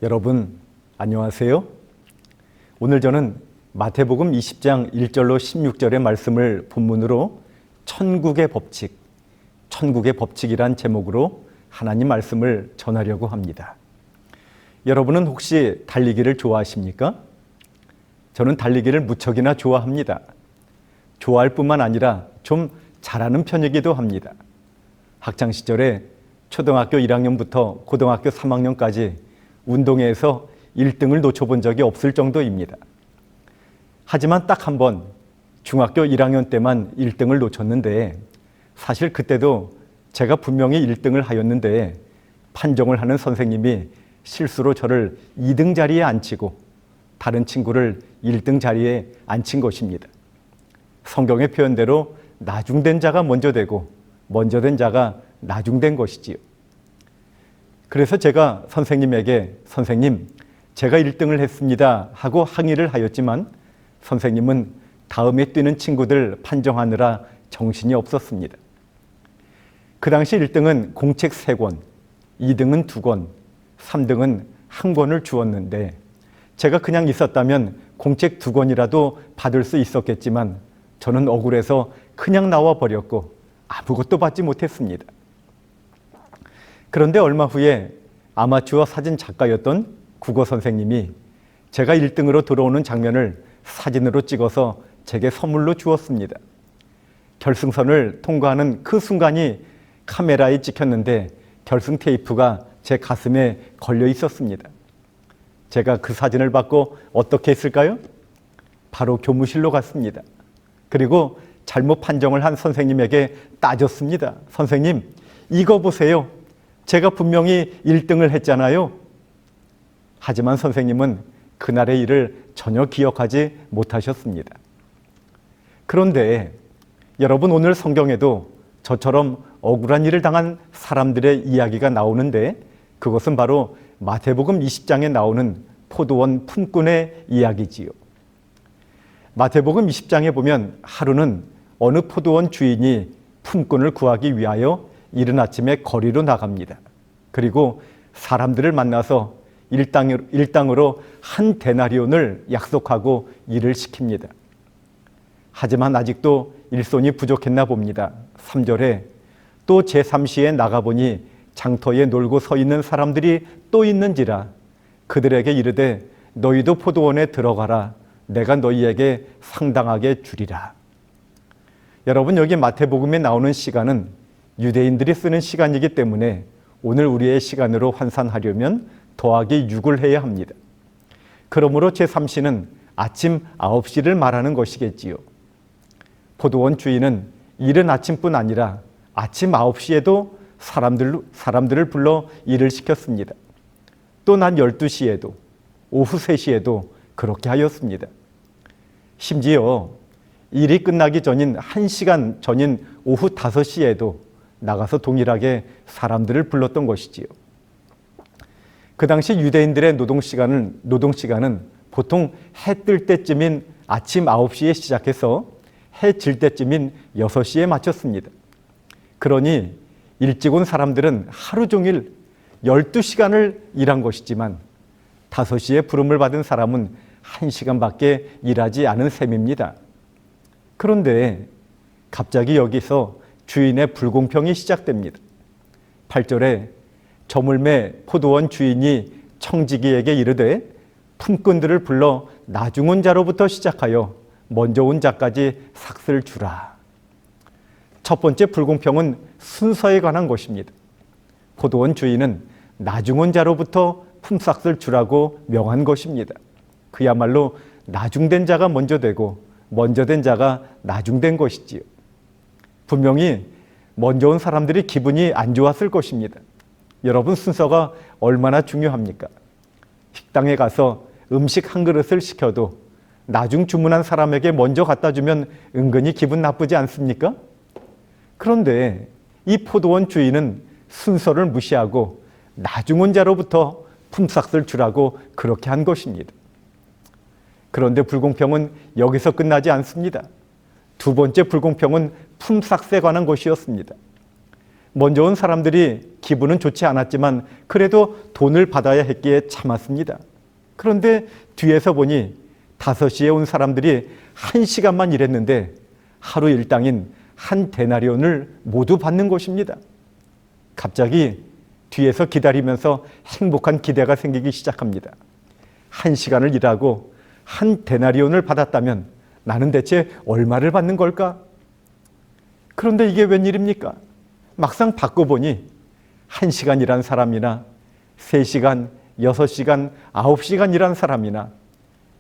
여러분 안녕하세요. 오늘 저는 마태복음 20장 1절로 16절의 말씀을 본문으로 천국의 법칙이란 제목으로 하나님 말씀을 전하려고 합니다. 여러분은 혹시 달리기를 좋아하십니까? 저는 달리기를 무척이나 좋아합니다. 좋아할 뿐만 아니라 좀 잘하는 편이기도 합니다. 학창 시절에 초등학교 1학년부터 고등학교 3학년까지 운동회에서 1등을 놓쳐본 적이 없을 정도입니다. 하지만 딱 한 번 중학교 1학년 때만 1등을 놓쳤는데, 사실 그때도 제가 분명히 1등을 하였는데 판정을 하는 선생님이 실수로 저를 2등 자리에 앉히고 다른 친구를 1등 자리에 앉힌 것입니다. 성경의 표현대로 나중된 자가 먼저 되고 먼저 된 자가 나중된 것이지요. 그래서 제가 선생님에게 선생님, 제가 1등을 했습니다 하고 항의를 하였지만 선생님은 다음에 뛰는 친구들 판정하느라 정신이 없었습니다. 그 당시 1등은 공책 3권, 2등은 2권, 3등은 1권을 주었는데 제가 그냥 있었다면 공책 2권이라도 받을 수 있었겠지만 저는 억울해서 그냥 나와 버렸고 아무것도 받지 못했습니다. 그런데 얼마 후에 아마추어 사진 작가였던 국어 선생님이 제가 1등으로 들어오는 장면을 사진으로 찍어서 제게 선물로 주었습니다. 결승선을 통과하는 그 순간이 카메라에 찍혔는데 결승 테이프가 제 가슴에 걸려 있었습니다. 제가 그 사진을 받고 어떻게 했을까요? 바로 교무실로 갔습니다. 그리고 잘못 판정을 한 선생님에게 따졌습니다. 선생님, 이거 보세요. 제가 분명히 1등을 했잖아요. 하지만 선생님은 그날의 일을 전혀 기억하지 못하셨습니다. 그런데 여러분, 오늘 성경에도 저처럼 억울한 일을 당한 사람들의 이야기가 나오는데 그것은 바로 마태복음 20장에 나오는 포도원 품꾼의 이야기지요. 마태복음 20장에 보면 하루는 어느 포도원 주인이 품꾼을 구하기 위하여 이른 아침에 거리로 나갑니다. 그리고 사람들을 만나서 일당으로 한 데나리온을 약속하고 일을 시킵니다. 하지만 아직도 일손이 부족했나 봅니다. 3절에 또 제3시에 나가보니 장터에 놀고 서 있는 사람들이 또 있는지라 그들에게 이르되 너희도 포도원에 들어가라. 내가 너희에게 상당하게 주리라. 여러분, 여기 마태복음에 나오는 시간은 유대인들이 쓰는 시간이기 때문에 오늘 우리의 시간으로 환산하려면 더하기 6을 해야 합니다. 그러므로 제3시는 아침 9시를 말하는 것이겠지요. 포도원 주인은 이른 아침뿐 아니라 아침 9시에도 사람들을 불러 일을 시켰습니다. 또 낮 12시에도 오후 3시에도 그렇게 하였습니다. 심지어 일이 끝나기 전인 1시간 전인 오후 5시에도 나가서 동일하게 사람들을 불렀던 것이지요. 그 당시 유대인들의 노동시간은 보통 해 뜰 때쯤인 아침 9시에 시작해서 해 질 때쯤인 6시에 마쳤습니다. 그러니 일찍 온 사람들은 하루 종일 12시간을 일한 것이지만 5시에 부름을 받은 사람은 1시간밖에 일하지 않은 셈입니다. 그런데 갑자기 여기서 주인의 불공평이 시작됩니다. 8절에 저물매 포도원 주인이 청지기에게 이르되 품꾼들을 불러 나중 온 자로부터 시작하여 먼저 온 자까지 삭을 주라. 첫 번째 불공평은 순서에 관한 것입니다. 포도원 주인은 나중 온 자로부터 품삯을 주라고 명한 것입니다. 그야말로 나중된 자가 먼저 되고 먼저 된 자가 나중된 것이지요. 분명히 먼저 온 사람들이 기분이 안 좋았을 것입니다. 여러분, 순서가 얼마나 중요합니까? 식당에 가서 음식 한 그릇을 시켜도 나중 주문한 사람에게 먼저 갖다 주면 은근히 기분 나쁘지 않습니까? 그런데 이 포도원 주인은 순서를 무시하고 나중 온 자로부터 품삯을 주라고 그렇게 한 것입니다. 그런데 불공평은 여기서 끝나지 않습니다. 두 번째 불공평은 품삯에 관한 것이었습니다. 먼저 온 사람들이 기분은 좋지 않았지만 그래도 돈을 받아야 했기에 참았습니다. 그런데 뒤에서 보니 5시에 온 사람들이 1시간만 일했는데 하루 일당인 한 데나리온을 모두 받는 것입니다. 갑자기 뒤에서 기다리면서 행복한 기대가 생기기 시작합니다. 1시간을 일하고 한 데나리온을 받았다면 나는 대체 얼마를 받는 걸까? 그런데 이게 웬일입니까? 막상 받고 보니 1시간 일한 사람이나 3시간, 6시간, 9시간 일한 사람이나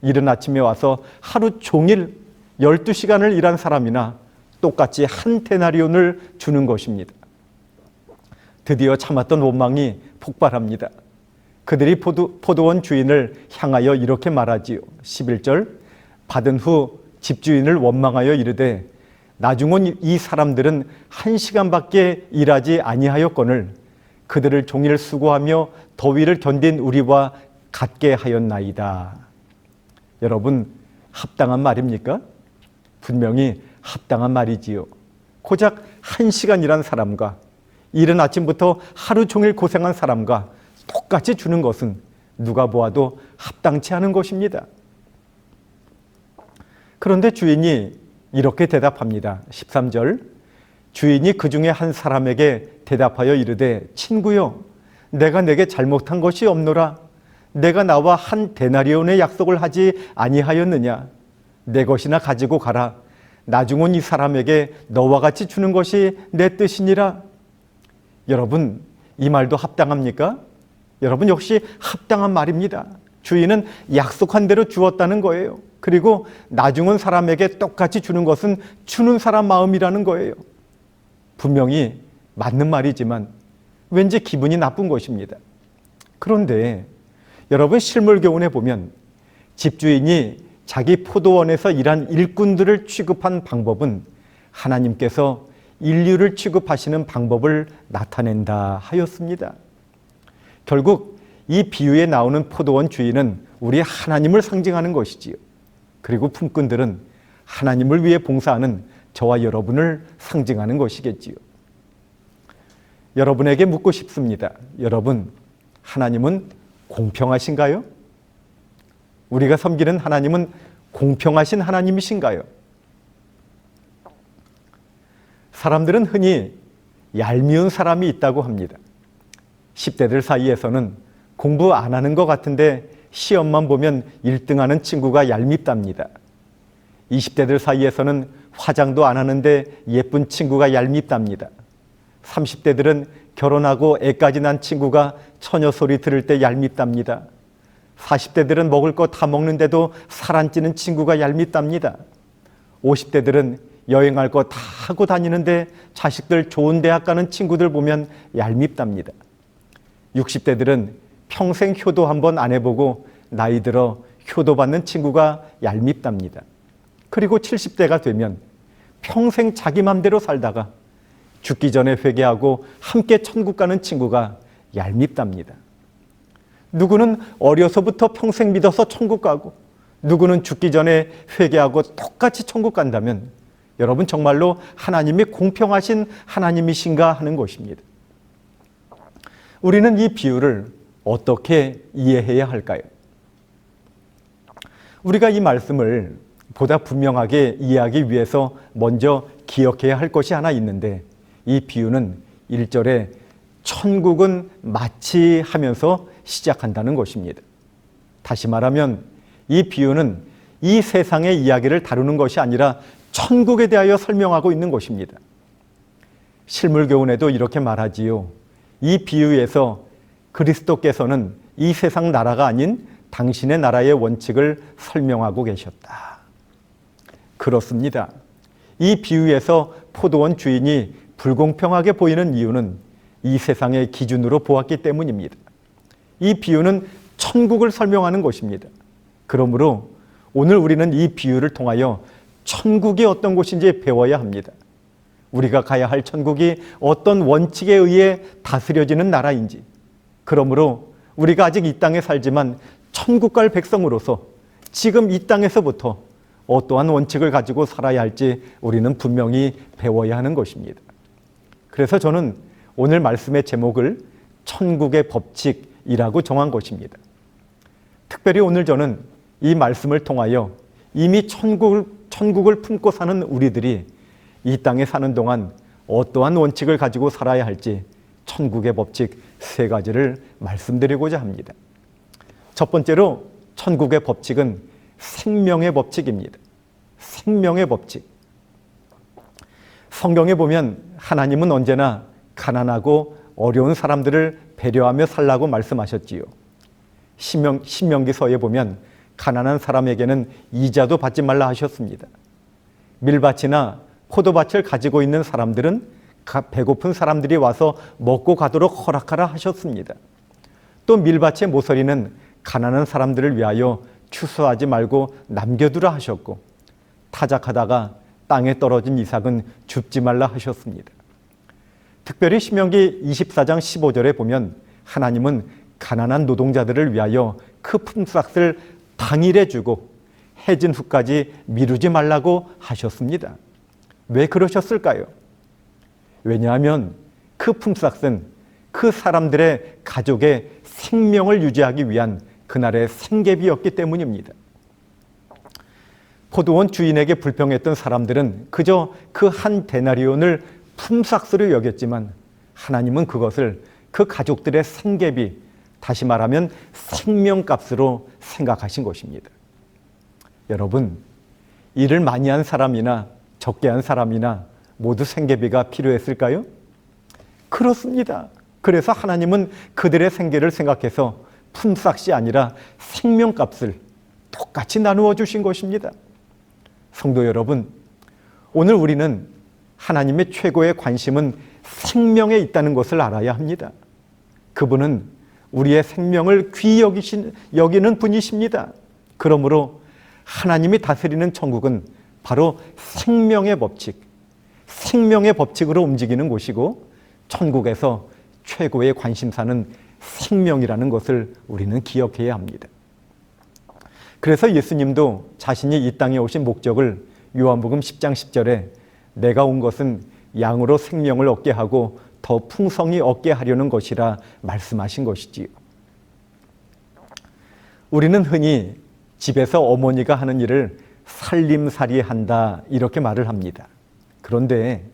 이른 아침에 와서 하루 종일 12시간을 일한 사람이나 똑같이 한 데나리온을 주는 것입니다. 드디어 참았던 원망이 폭발합니다. 그들이 포도원 주인을 향하여 이렇게 말하지요. 11절, 받은 후 집주인을 원망하여 이르되 나중은 이 사람들은 1시간밖에 일하지 아니하였거늘 그들을 종일 수고하며 더위를 견딘 우리와 같게 하였나이다. 여러분, 합당한 말입니까? 분명히 합당한 말이지요. 고작 1시간 일한 사람과 이른 아침부터 하루 종일 고생한 사람과 똑같이 주는 것은 누가 보아도 합당치 않은 것입니다. 그런데 주인이 이렇게 대답합니다. 13절, 주인이 그 중에 한 사람에게 대답하여 이르되 친구여, 내가 내게 잘못한 것이 없노라. 내가 나와 한 데나리온의 약속을 하지 아니하였느냐. 내 것이나 가지고 가라. 나중은 이 사람에게 너와 같이 주는 것이 내 뜻이니라. 여러분, 이 말도 합당합니까? 여러분, 역시 합당한 말입니다. 주인은 약속한 대로 주었다는 거예요. 그리고 나중은 사람에게 똑같이 주는 것은 주는 사람 마음이라는 거예요. 분명히 맞는 말이지만 왠지 기분이 나쁜 것입니다. 그런데 여러분, 실물교훈에 보면 집주인이 자기 포도원에서 일한 일꾼들을 취급한 방법은 하나님께서 인류를 취급하시는 방법을 나타낸다 하였습니다. 결국 이 비유에 나오는 포도원 주인은 우리 하나님을 상징하는 것이지요. 그리고 품꾼들은 하나님을 위해 봉사하는 저와 여러분을 상징하는 것이겠지요. 여러분에게 묻고 싶습니다. 여러분, 하나님은 공평하신가요? 우리가 섬기는 하나님은 공평하신 하나님이신가요? 사람들은 흔히 얄미운 사람이 있다고 합니다. 10대들 사이에서는 공부 안 하는 것 같은데 시험만 보면 1등하는 친구가 얄밉답니다. 20대들 사이에서는 화장도 안 하는데 예쁜 친구가 얄밉답니다. 30대들은 결혼하고 애까지 난 친구가 처녀 소리 들을 때 얄밉답니다. 40대들은 먹을 거 다 먹는데도 살 안 찌는 친구가 얄밉답니다. 50대들은 여행할 거 다 하고 다니는데 자식들 좋은 대학 가는 친구들 보면 얄밉답니다. 60대들은 평생 효도 한번 안 해보고 나이 들어 효도 받는 친구가 얄밉답니다. 그리고 70대가 되면 평생 자기 맘대로 살다가 죽기 전에 회개하고 함께 천국 가는 친구가 얄밉답니다. 누구는 어려서부터 평생 믿어서 천국 가고 누구는 죽기 전에 회개하고 똑같이 천국 간다면 여러분, 정말로 하나님이 공평하신 하나님이신가 하는 것입니다. 우리는 이 비유를 어떻게 이해해야 할까요? 우리가 이 말씀을 보다 분명하게 이해하기 위해서 먼저 기억해야 할 것이 하나 있는데, 이 비유는 1절에 천국은 마치 하면서 시작한다는 것입니다. 다시 말하면 이 비유는 이 세상의 이야기를 다루는 것이 아니라 천국에 대하여 설명하고 있는 것입니다. 실물교훈에도 이렇게 말하지요. 이 비유에서 그리스도께서는 이 세상 나라가 아닌 당신의 나라의 원칙을 설명하고 계셨다. 그렇습니다. 이 비유에서 포도원 주인이 불공평하게 보이는 이유는 이 세상의 기준으로 보았기 때문입니다. 이 비유는 천국을 설명하는 것입니다. 그러므로 오늘 우리는 이 비유를 통하여 천국이 어떤 곳인지 배워야 합니다. 우리가 가야 할 천국이 어떤 원칙에 의해 다스려지는 나라인지, 그러므로 우리가 아직 이 땅에 살지만 천국 갈 백성으로서 지금 이 땅에서부터 어떠한 원칙을 가지고 살아야 할지 우리는 분명히 배워야 하는 것입니다. 그래서 저는 오늘 말씀의 제목을 천국의 법칙이라고 정한 것입니다. 특별히 오늘 저는 이 말씀을 통하여 이미 천국을 품고 사는 우리들이 이 땅에 사는 동안 어떠한 원칙을 가지고 살아야 할지 천국의 법칙 3가지를 말씀드리고자 합니다. 첫 번째로 천국의 법칙은 생명의 법칙입니다. 생명의 법칙. 성경에 보면 하나님은 언제나 가난하고 어려운 사람들을 배려하며 살라고 말씀하셨지요. 신명기서에 보면 가난한 사람에게는 이자도 받지 말라 하셨습니다. 밀밭이나 포도밭을 가지고 있는 사람들은 배고픈 사람들이 와서 먹고 가도록 허락하라 하셨습니다. 또 밀밭의 모서리는 가난한 사람들을 위하여 추수하지 말고 남겨두라 하셨고, 타작하다가 땅에 떨어진 이삭은 줍지 말라 하셨습니다. 특별히 신명기 24장 15절에 보면 하나님은 가난한 노동자들을 위하여 그 품삯을 당일에 주고 해진 후까지 미루지 말라고 하셨습니다. 왜 그러셨을까요? 왜냐하면 그 품삯은 그 사람들의 가족의 생명을 유지하기 위한 그날의 생계비였기 때문입니다. 포도원 주인에게 불평했던 사람들은 그저 그 한 데나리온을 품삯으로 여겼지만 하나님은 그것을 그 가족들의 생계비, 다시 말하면 생명값으로 생각하신 것입니다. 여러분, 일을 많이 한 사람이나 적게 한 사람이나 모두 생계비가 필요했을까요? 그렇습니다. 그래서 하나님은 그들의 생계를 생각해서 품삯이 아니라 생명값을 똑같이 나누어 주신 것입니다. 성도 여러분, 오늘 우리는 하나님의 최고의 관심은 생명에 있다는 것을 알아야 합니다. 그분은 우리의 생명을 귀히 여기는 분이십니다. 그러므로 하나님이 다스리는 천국은 바로 생명의 법칙, 생명의 법칙으로 움직이는 곳이고, 천국에서 최고의 관심사는 생명이라는 것을 우리는 기억해야 합니다. 그래서 예수님도 자신이 이 땅에 오신 목적을 요한복음 10장 10절에 내가 온 것은 양으로 생명을 얻게 하고 더 풍성히 얻게 하려는 것이라 말씀하신 것이지요. 우리는 흔히 집에서 어머니가 하는 일을 살림살이 한다 이렇게 말을 합니다. 그런데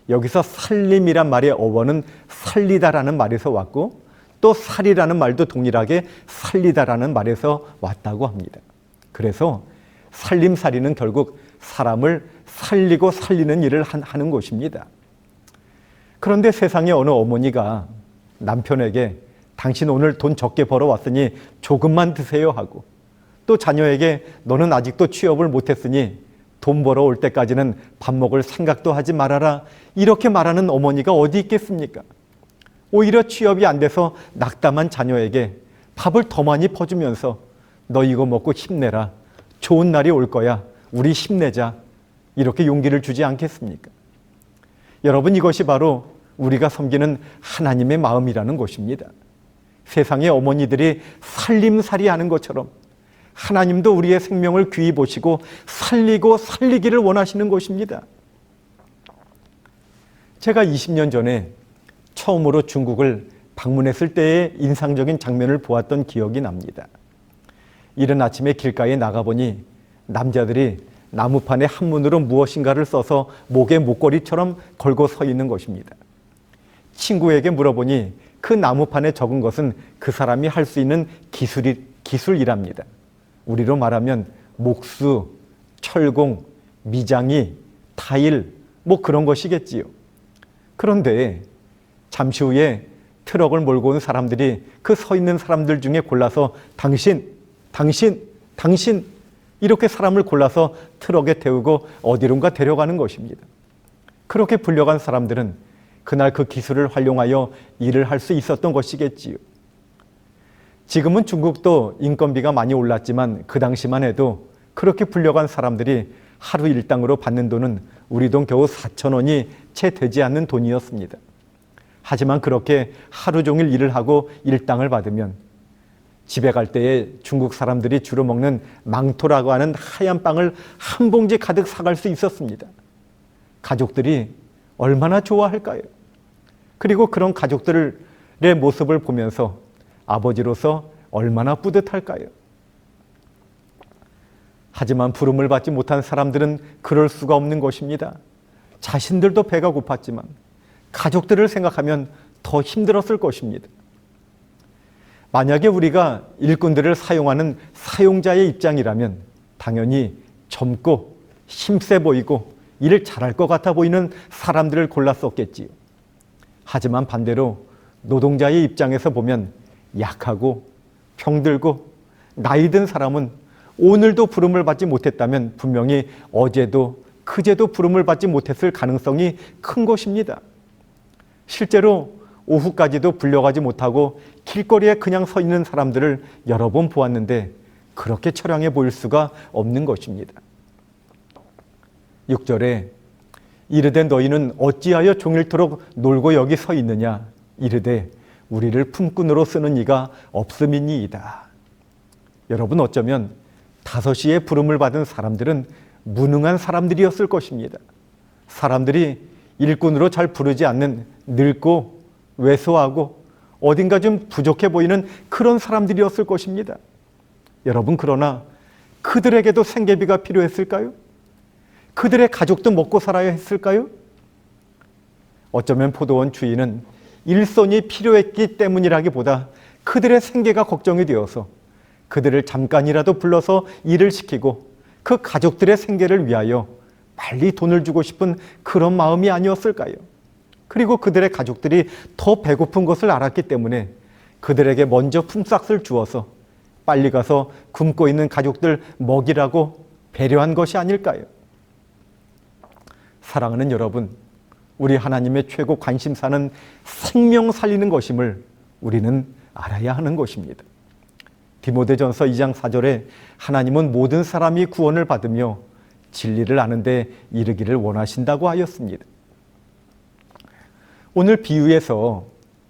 여기서 살림이란 말의 어원은 살리다라는 말에서 왔고, 또 살이라는 말도 동일하게 살리다라는 말에서 왔다고 합니다. 그래서 살림살이는 결국 사람을 살리고 살리는 일을 하는 것입니다. 그런데 세상에 어느 어머니가 남편에게 당신 오늘 돈 적게 벌어왔으니 조금만 드세요 하고, 또 자녀에게 너는 아직도 취업을 못했으니 돈 벌어올 때까지는 밥 먹을 생각도 하지 말아라 이렇게 말하는 어머니가 어디 있겠습니까? 오히려 취업이 안 돼서 낙담한 자녀에게 밥을 더 많이 퍼주면서 너 이거 먹고 힘내라, 좋은 날이 올 거야, 우리 힘내자 이렇게 용기를 주지 않겠습니까? 여러분, 이것이 바로 우리가 섬기는 하나님의 마음이라는 것입니다. 세상의 어머니들이 살림살이 하는 것처럼 하나님도 우리의 생명을 귀히 보시고 살리고 살리기를 원하시는 것입니다. 제가 20년 전에 처음으로 중국을 방문했을 때의 인상적인 장면을 보았던 기억이 납니다. 이른 아침에 길가에 나가보니 남자들이 나무판에 한문으로 무엇인가를 써서 목에 목걸이처럼 걸고 서 있는 것입니다. 친구에게 물어보니 그 나무판에 적은 것은 그 사람이 할 수 있는 기술이랍니다. 우리로 말하면 목수, 철공, 미장이, 타일 뭐 그런 것이겠지요. 그런데 잠시 후에 트럭을 몰고 온 사람들이 그 서 있는 사람들 중에 골라서 당신 이렇게 사람을 골라서 트럭에 태우고 어디론가 데려가는 것입니다. 그렇게 불려간 사람들은 그날 그 기술을 활용하여 일을 할 수 있었던 것이겠지요. 지금은 중국도 인건비가 많이 올랐지만 그 당시만 해도 그렇게 불려간 사람들이 하루 일당으로 받는 돈은 우리 돈 겨우 4,000원이 채 되지 않는 돈이었습니다. 하지만 그렇게 하루 종일 일을 하고 일당을 받으면 집에 갈 때에 중국 사람들이 주로 먹는 망토라고 하는 하얀 빵을 한 봉지 가득 사갈 수 있었습니다. 가족들이 얼마나 좋아할까요? 그리고 그런 가족들의 모습을 보면서 아버지로서 얼마나 뿌듯할까요? 하지만 부름을 받지 못한 사람들은 그럴 수가 없는 것입니다. 자신들도 배가 고팠지만 가족들을 생각하면 더 힘들었을 것입니다. 만약에 우리가 일꾼들을 사용하는 사용자의 입장이라면 당연히 젊고 힘세 보이고 일을 잘할 것 같아 보이는 사람들을 골랐었겠지요. 하지만 반대로 노동자의 입장에서 보면 약하고 병들고 나이 든 사람은 오늘도 부름을 받지 못했다면 분명히 어제도 그제도 부름을 받지 못했을 가능성이 큰 것입니다. 실제로 오후까지도 불려가지 못하고 길거리에 그냥 서 있는 사람들을 여러 번 보았는데 그렇게 처량해 보일 수가 없는 것입니다. 6절에 이르되 너희는 어찌하여 종일토록 놀고 여기 서 있느냐 이르되 우리를 품꾼으로 쓰는 이가 없음이니이다. 여러분, 어쩌면 5시에 부름을 받은 사람들은 무능한 사람들이었을 것입니다. 사람들이 일꾼으로 잘 부르지 않는 늙고 왜소하고 어딘가 좀 부족해 보이는 그런 사람들이었을 것입니다. 여러분, 그러나 그들에게도 생계비가 필요했을까요? 그들의 가족도 먹고 살아야 했을까요? 어쩌면 포도원 주인은 일손이 필요했기 때문이라기보다 그들의 생계가 걱정이 되어서 그들을 잠깐이라도 불러서 일을 시키고 그 가족들의 생계를 위하여 빨리 돈을 주고 싶은 그런 마음이 아니었을까요? 그리고 그들의 가족들이 더 배고픈 것을 알았기 때문에 그들에게 먼저 품삯을 주어서 빨리 가서 굶고 있는 가족들 먹이라고 배려한 것이 아닐까요? 사랑하는 여러분, 우리 하나님의 최고 관심사는 생명 살리는 것임을 우리는 알아야 하는 것입니다. 디모데전서 2장 4절에 하나님은 모든 사람이 구원을 받으며 진리를 아는 데 이르기를 원하신다고 하였습니다. 오늘 비유에서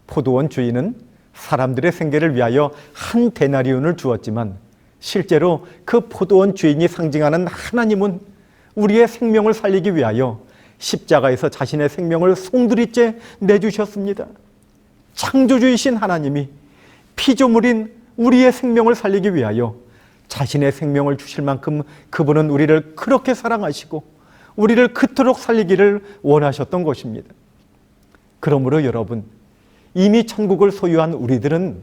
포도원 주인은 사람들의 생계를 위하여 한 데나리온을 주었지만 실제로 그 포도원 주인이 상징하는 하나님은 우리의 생명을 살리기 위하여 십자가에서 자신의 생명을 송두리째 내주셨습니다. 창조주이신 하나님이 피조물인 우리의 생명을 살리기 위하여 자신의 생명을 주실 만큼 그분은 우리를 그렇게 사랑하시고 우리를 그토록 살리기를 원하셨던 것입니다. 그러므로 여러분, 이미 천국을 소유한 우리들은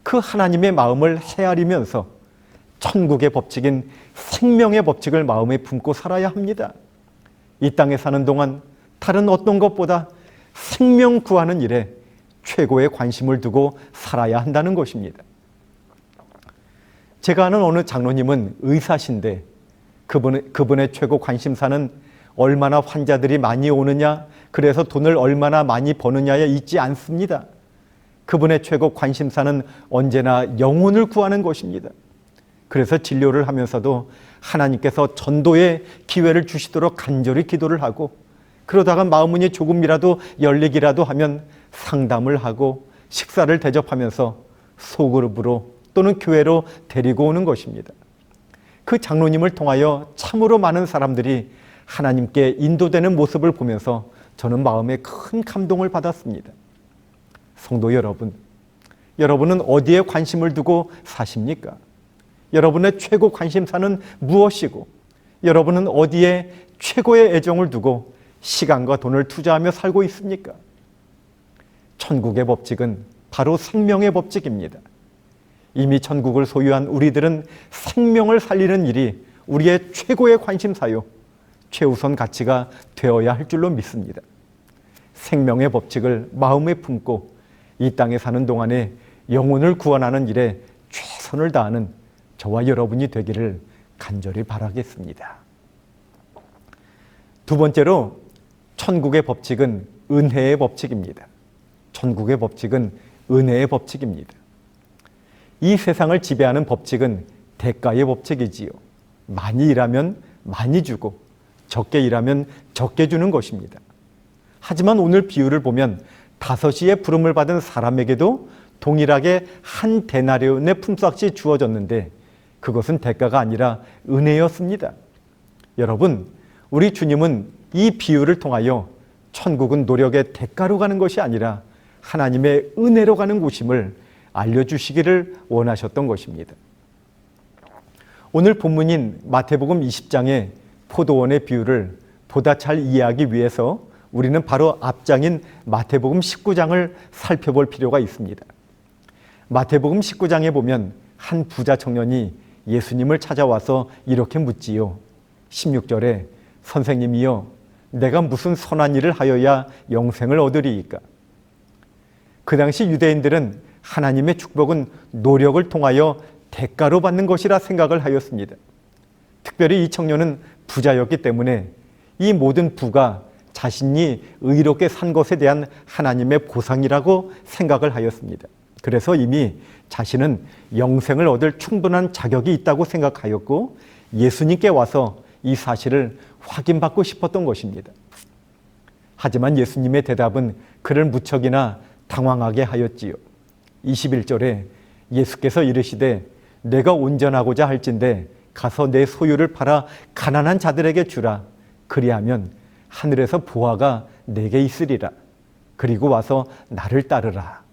그 하나님의 마음을 헤아리면서 천국의 법칙인 생명의 법칙을 마음에 품고 살아야 합니다. 이 땅에 사는 동안 다른 어떤 것보다 생명 구하는 일에 최고의 관심을 두고 살아야 한다는 것입니다. 제가 아는 어느 장로님은 의사신데 그분의 최고 관심사는 얼마나 환자들이 많이 오느냐, 그래서 돈을 얼마나 많이 버느냐에 있지 않습니다. 그분의 최고 관심사는 언제나 영혼을 구하는 것입니다. 그래서 진료를 하면서도 하나님께서 전도의 기회를 주시도록 간절히 기도를 하고, 그러다가 마음문이 조금이라도 열리기라도 하면 상담을 하고 식사를 대접하면서 소그룹으로 또는 교회로 데리고 오는 것입니다. 그 장로님을 통하여 참으로 많은 사람들이 하나님께 인도되는 모습을 보면서 저는 마음에 큰 감동을 받았습니다. 성도 여러분, 여러분은 어디에 관심을 두고 사십니까? 여러분의 최고 관심사는 무엇이고 여러분은 어디에 최고의 애정을 두고 시간과 돈을 투자하며 살고 있습니까? 천국의 법칙은 바로 생명의 법칙입니다. 이미 천국을 소유한 우리들은 생명을 살리는 일이 우리의 최고의 관심사요, 최우선 가치가 되어야 할 줄로 믿습니다. 생명의 법칙을 마음에 품고 이 땅에 사는 동안에 영혼을 구원하는 일에 최선을 다하는 저와 여러분이 되기를 간절히 바라겠습니다. 두 번째로, 천국의 법칙은 은혜의 법칙입니다. 천국의 법칙은 은혜의 법칙입니다. 이 세상을 지배하는 법칙은 대가의 법칙이지요. 많이 일하면 많이 주고 적게 일하면 적게 주는 것입니다. 하지만 오늘 비유를 보면 5시에 부름을 받은 사람에게도 동일하게 한 데나리온의 품삯이 주어졌는데 그것은 대가가 아니라 은혜였습니다. 여러분, 우리 주님은 이 비유를 통하여 천국은 노력의 대가로 가는 것이 아니라 하나님의 은혜로 가는 곳임을 알려주시기를 원하셨던 것입니다. 오늘 본문인 마태복음 20장의 포도원의 비유를 보다 잘 이해하기 위해서 우리는 바로 앞장인 마태복음 19장을 살펴볼 필요가 있습니다. 마태복음 19장에 보면 한 부자 청년이 예수님을 찾아와서 이렇게 묻지요. 16절에 선생님이여 내가 무슨 선한 일을 하여야 영생을 얻으리이까? 그 당시 유대인들은 하나님의 축복은 노력을 통하여 대가로 받는 것이라 생각을 하였습니다. 특별히 이 청년은 부자였기 때문에 이 모든 부가 자신이 의롭게 산 것에 대한 하나님의 보상이라고 생각을 하였습니다. 그래서 이미 자신은 영생을 얻을 충분한 자격이 있다고 생각하였고 예수님께 와서 이 사실을 확인받고 싶었던 것입니다. 하지만 예수님의 대답은 그를 무척이나 당황하게 하였지요. 21절에 예수께서 이르시되 내가 온전하고자 할진대 가서 내 소유를 팔아 가난한 자들에게 주라. 그리하면 하늘에서 보화가 내게 있으리라. 그리고 와서 나를 따르라.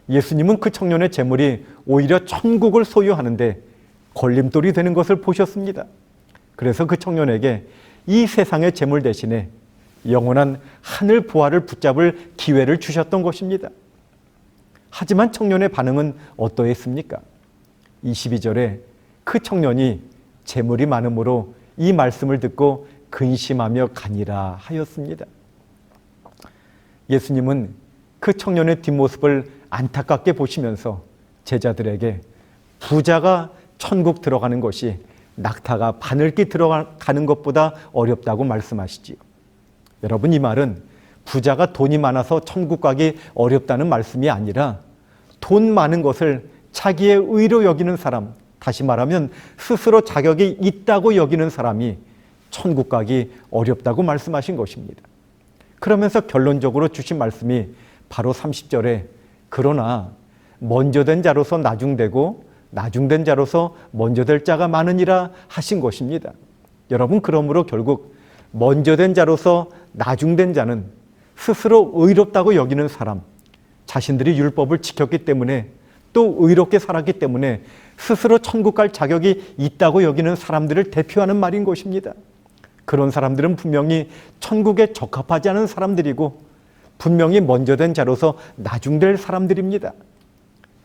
예수님은 그 청년의 재물이 오히려 천국을 소유하는데 걸림돌이 되는 것을 보셨습니다. 그래서 그 청년에게 이 세상의 재물 대신에 영원한 하늘 보화를 붙잡을 기회를 주셨던 것입니다. 하지만 청년의 반응은 어떠했습니까? 22절에 그 청년이 재물이 많음으로 이 말씀을 듣고 근심하며 가니라 하였습니다. 예수님은 그 청년의 뒷모습을 안타깝게 보시면서 제자들에게 부자가 천국 들어가는 것이 낙타가 바늘기 들어가는 것보다 어렵다고 말씀하시지요. 여러분, 이 말은 부자가 돈이 많아서 천국 가기 어렵다는 말씀이 아니라 돈 많은 것을 자기의 의로 여기는 사람, 다시 말하면 스스로 자격이 있다고 여기는 사람이 천국 가기 어렵다고 말씀하신 것입니다. 그러면서 결론적으로 주신 말씀이 바로 30절에 그러나 먼저 된 자로서 나중되고 나중된 자로서 먼저 될 자가 많으니라 하신 것입니다. 여러분, 그러므로 결국 먼저 된 자로서 나중된 자는 스스로 의롭다고 여기는 사람, 자신들이 율법을 지켰기 때문에 또 의롭게 살았기 때문에 스스로 천국 갈 자격이 있다고 여기는 사람들을 대표하는 말인 것입니다. 그런 사람들은 분명히 천국에 적합하지 않은 사람들이고 분명히 먼저 된 자로서 나중될 사람들입니다.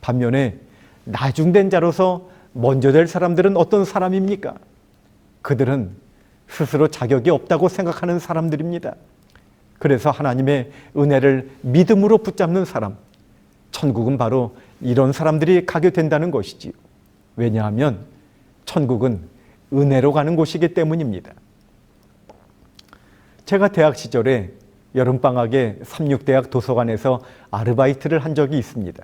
반면에 나중된 자로서 먼저 될 사람들은 어떤 사람입니까? 그들은 스스로 자격이 없다고 생각하는 사람들입니다. 그래서 하나님의 은혜를 믿음으로 붙잡는 사람, 천국은 바로 이런 사람들이 가게 된다는 것이지요. 왜냐하면 천국은 은혜로 가는 곳이기 때문입니다. 제가 대학 시절에 여름방학에 삼육대학 도서관에서 아르바이트를 한 적이 있습니다.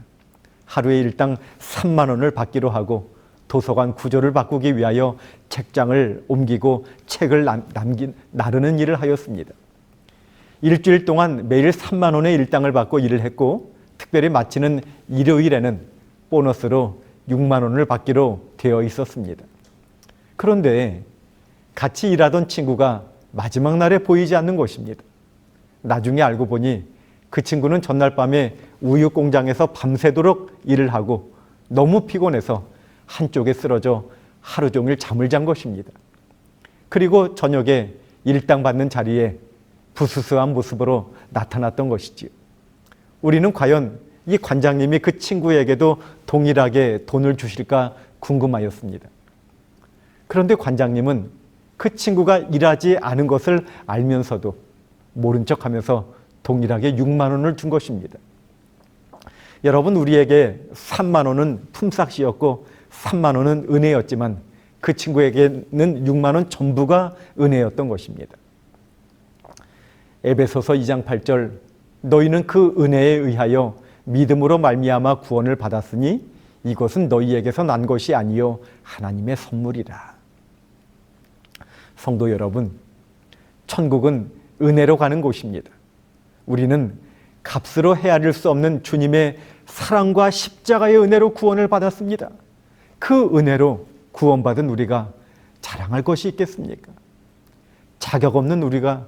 하루에 일당 3만 원을 받기로 하고 도서관 구조를 바꾸기 위하여 책장을 옮기고 책을 나르는 일을 하였습니다. 일주일 동안 매일 3만 원의 일당을 받고 일을 했고 특별히 마치는 일요일에는 보너스로 6만 원을 받기로 되어 있었습니다. 그런데 같이 일하던 친구가 마지막 날에 보이지 않는 것입니다. 나중에 알고 보니 그 친구는 전날 밤에 우유 공장에서 밤새도록 일을 하고 너무 피곤해서 한쪽에 쓰러져 하루 종일 잠을 잔 것입니다. 그리고 저녁에 일당 받는 자리에 부스스한 모습으로 나타났던 것이지요. 우리는 과연 이 관장님이 그 친구에게도 동일하게 돈을 주실까 궁금하였습니다. 그런데 관장님은 그 친구가 일하지 않은 것을 알면서도 모른 척하면서 동일하게 6만 원을 준 것입니다. 여러분, 우리에게 3만 원은 품삯이었고 3만 원은 은혜였지만 그 친구에게는 6만 원 전부가 은혜였던 것입니다. 에베소서 2장 8절 너희는 그 은혜에 의하여 믿음으로 말미암아 구원을 받았으니 이것은 너희에게서 난 것이 아니요 하나님의 선물이라. 성도 여러분, 천국은 은혜로 가는 곳입니다. 우리는 값으로 헤아릴 수 없는 주님의 사랑과 십자가의 은혜로 구원을 받았습니다. 그 은혜로 구원받은 우리가 자랑할 것이 있겠습니까? 자격 없는 우리가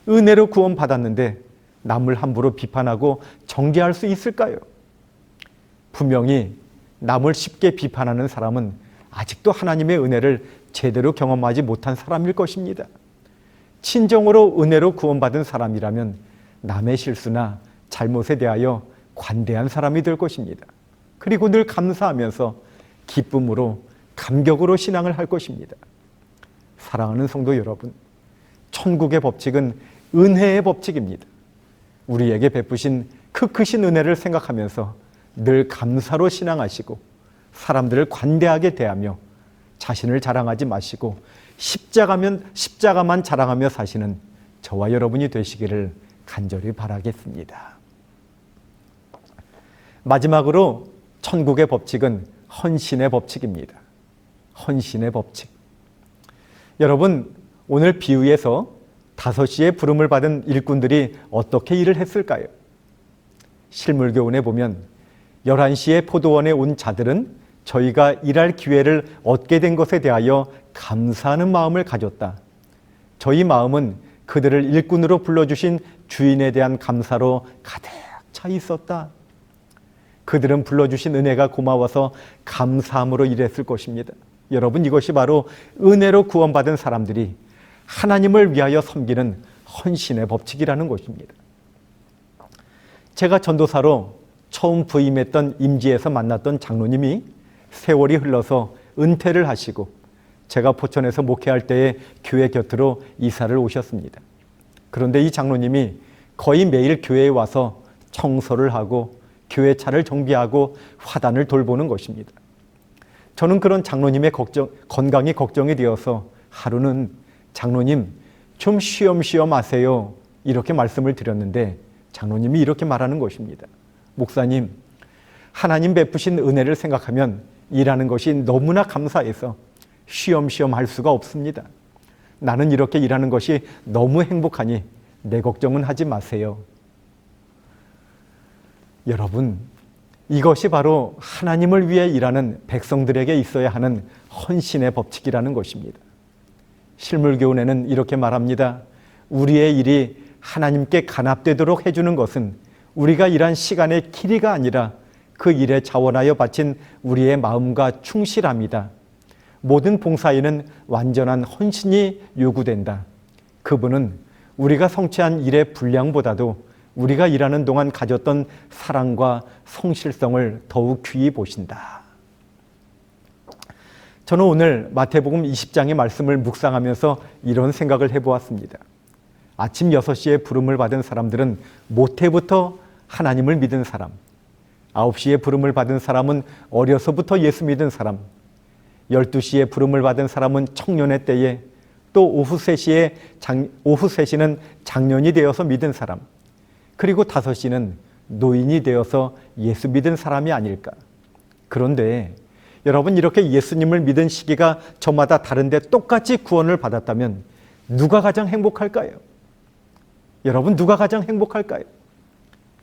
은혜로 구원받았는데 남을 함부로 비판하고 정죄할 수 있을까요? 분명히 남을 쉽게 비판하는 사람은 아직도 하나님의 은혜를 제대로 경험하지 못한 사람일 것입니다. 진정으로 은혜로 구원받은 사람이라면 남의 실수나 잘못에 대하여 관대한 사람이 될 것입니다. 그리고 늘 감사하면서 기쁨으로 감격으로 신앙을 할 것입니다. 사랑하는 성도 여러분, 천국의 법칙은 은혜의 법칙입니다. 우리에게 베푸신 그 크신 은혜를 생각하면서 늘 감사로 신앙하시고 사람들을 관대하게 대하며 자신을 자랑하지 마시고 십자가만 자랑하며 사시는 저와 여러분이 되시기를 간절히 바라겠습니다. 마지막으로 천국의 법칙은 헌신의 법칙입니다. 헌신의 법칙. 여러분, 오늘 비유에서 5시에 부름을 받은 일꾼들이 어떻게 일을 했을까요? 실물교훈에 보면 11시에 포도원에 온 자들은 저희가 일할 기회를 얻게 된 것에 대하여 감사하는 마음을 가졌다. 저희 마음은 그들을 일꾼으로 불러주신 주인에 대한 감사로 가득 차 있었다. 그들은 불러주신 은혜가 고마워서 감사함으로 일했을 것입니다. 여러분, 이것이 바로 은혜로 구원받은 사람들이 하나님을 위하여 섬기는 헌신의 법칙이라는 것입니다. 제가 전도사로 처음 부임했던 임지에서 만났던 장로님이 세월이 흘러서 은퇴를 하시고 제가 포천에서 목회할 때에 교회 곁으로 이사를 오셨습니다. 그런데 이 장로님이 거의 매일 교회에 와서 청소를 하고 교회 차를 정비하고 화단을 돌보는 것입니다. 저는 그런 장로님의 건강이 걱정이 되어서 하루는 장로님 좀 쉬엄쉬엄 하세요 이렇게 말씀을 드렸는데 장로님이 이렇게 말하는 것입니다. 목사님, 하나님 베푸신 은혜를 생각하면 일하는 것이 너무나 감사해서 쉬엄쉬엄 할 수가 없습니다. 나는 이렇게 일하는 것이 너무 행복하니 내 걱정은 하지 마세요. 여러분, 이것이 바로 하나님을 위해 일하는 백성들에게 있어야 하는 헌신의 법칙이라는 것입니다. 실물교훈에는 이렇게 말합니다. 우리의 일이 하나님께 간합되도록 해주는 것은 우리가 일한 시간의 길이가 아니라 그 일에 자원하여 바친 우리의 마음과 충실함이다. 모든 봉사에는 완전한 헌신이 요구된다. 그분은 우리가 성취한 일의 분량보다도 우리가 일하는 동안 가졌던 사랑과 성실성을 더욱 귀히 보신다. 저는 오늘 마태복음 20장의 말씀을 묵상하면서 이런 생각을 해보았습니다. 아침 6시에 부름을 받은 사람들은 모태부터 하나님을 믿은 사람, 9시에 부름을 받은 사람은 어려서부터 예수 믿은 사람, 12시에 부름을 받은 사람은 청년의 때에, 또 오후 3시는 장년이 되어서 믿은 사람, 그리고 5시는 노인이 되어서 예수 믿은 사람이 아닐까. 그런데 여러분, 이렇게 예수님을 믿은 시기가 저마다 다른데 똑같이 구원을 받았다면 누가 가장 행복할까요? 여러분, 누가 가장 행복할까요?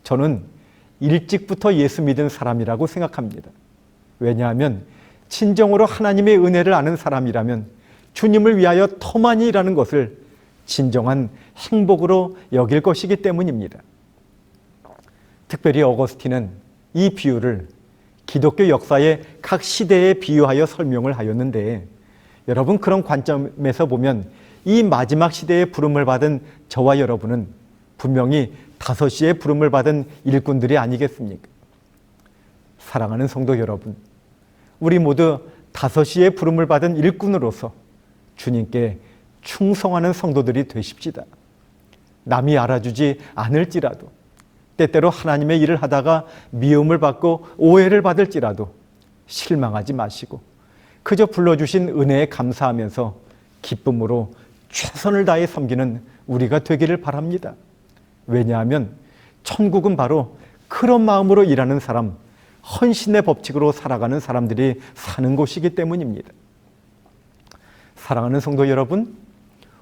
저는 일찍부터 예수 믿은 사람이라고 생각합니다. 왜냐하면 진정으로 하나님의 은혜를 아는 사람이라면 주님을 위하여 더 많이 일하는 것을 진정한 행복으로 여길 것이기 때문입니다. 특별히 어거스틴은 이 비유를 기독교 역사의 각 시대에 비유하여 설명을 하였는데, 여러분, 그런 관점에서 보면 이 마지막 시대에 부름을 받은 저와 여러분은 분명히 5시에 부름을 받은 일꾼들이 아니겠습니까? 사랑하는 성도 여러분, 우리 모두 5시에 부름을 받은 일꾼으로서 주님께 충성하는 성도들이 되십시다. 남이 알아주지 않을지라도, 때때로 하나님의 일을 하다가 미움을 받고 오해를 받을지라도 실망하지 마시고 그저 불러주신 은혜에 감사하면서 기쁨으로 최선을 다해 섬기는 우리가 되기를 바랍니다. 왜냐하면 천국은 바로 그런 마음으로 일하는 사람, 헌신의 법칙으로 살아가는 사람들이 사는 곳이기 때문입니다. 사랑하는 성도 여러분,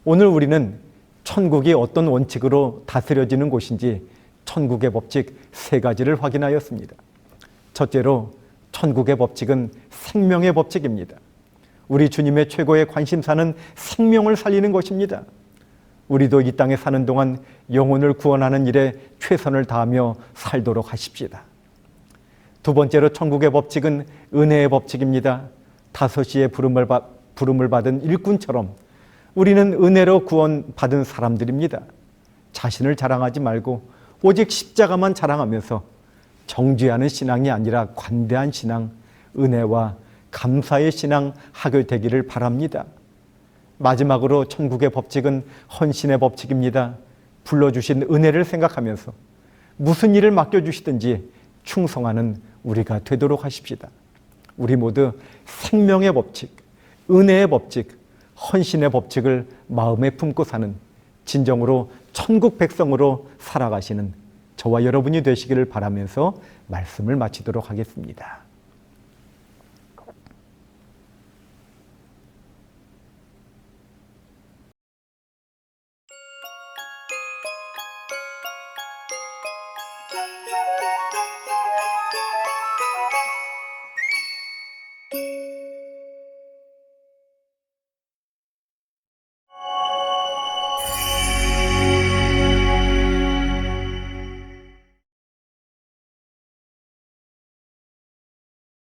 오늘 우리는 천국이 어떤 원칙으로 다스려지는 곳인지 천국의 법칙 3가지를 확인하였습니다. 첫째로, 천국의 법칙은 생명의 법칙입니다. 우리 주님의 최고의 관심사는 생명을 살리는 것입니다. 우리도 이 땅에 사는 동안 영혼을 구원하는 일에 최선을 다하며 살도록 하십시다. 두 번째로 천국의 법칙은 은혜의 법칙입니다. 5시에 부름을 받은 일꾼처럼 우리는 은혜로 구원받은 사람들입니다. 자신을 자랑하지 말고 오직 십자가만 자랑하면서 정죄하는 신앙이 아니라 관대한 신앙, 은혜와 감사의 신앙 하게 되기를 바랍니다. 마지막으로 천국의 법칙은 헌신의 법칙입니다. 불러주신 은혜를 생각하면서 무슨 일을 맡겨주시든지 충성하는 우리가 되도록 하십시다. 우리 모두 생명의 법칙, 은혜의 법칙, 헌신의 법칙을 마음에 품고 사는 진정으로 천국 백성으로 살아가시는 저와 여러분이 되시기를 바라면서 말씀을 마치도록 하겠습니다.